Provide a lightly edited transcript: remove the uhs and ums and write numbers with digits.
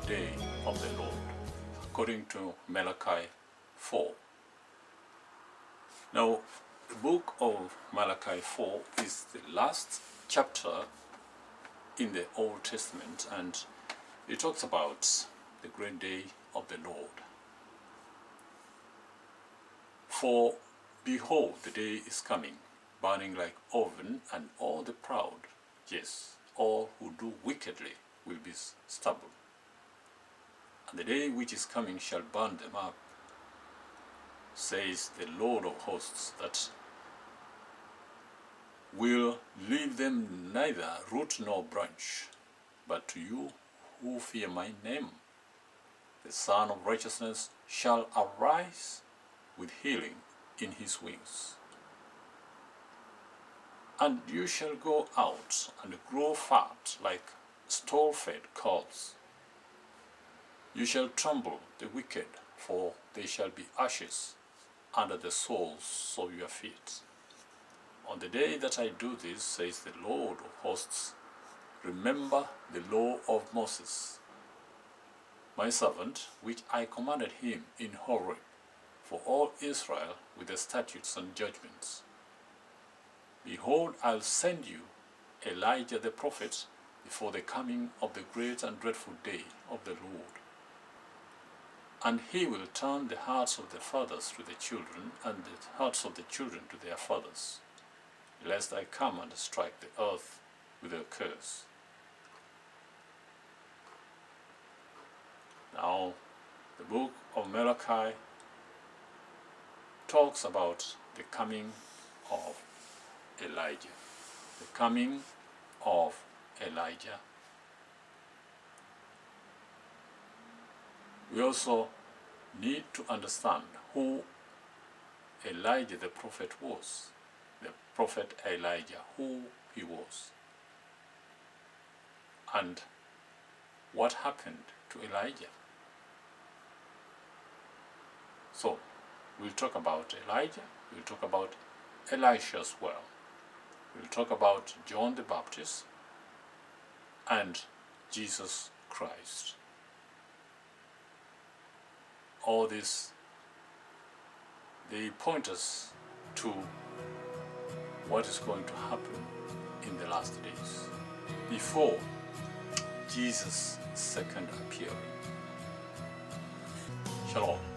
day of the Lord, according to Malachi 4. Now, the book of Malachi 4 is the last chapter in the Old Testament, and it talks about the great day of the Lord. For behold, the day is coming, burning like oven, and all the proud, yes, all who do wickedly, will be stubble. And the day which is coming shall burn them up, says the Lord of hosts, that will leave them neither root nor branch. But to you who fear my name, the Son of Righteousness shall arise with healing in his wings. And you shall go out and grow fat like stall-fed calves. You shall trample the wicked, for they shall be ashes under the soles of your feet. On the day that I do this, says the Lord of hosts, remember the law of Moses, my servant, which I commanded him in Horeb, for all Israel with the statutes and judgments. Behold, I'll send you Elijah the prophet before the coming of the great and dreadful day of the Lord. And he will turn the hearts of the fathers to the children, and the hearts of the children to their fathers, lest I come and strike the earth with a curse. Now, the book of Malachi talks about the coming of Elijah. The coming of Elijah. We also need to understand who Elijah the prophet was. The prophet Elijah, who he was. And what happened to Elijah. So, we'll talk about Elijah, we'll talk about Elisha as well. We'll talk about John the Baptist and Jesus Christ. All this, they point us to what is going to happen in the last days, before Jesus' second appearing. Shalom.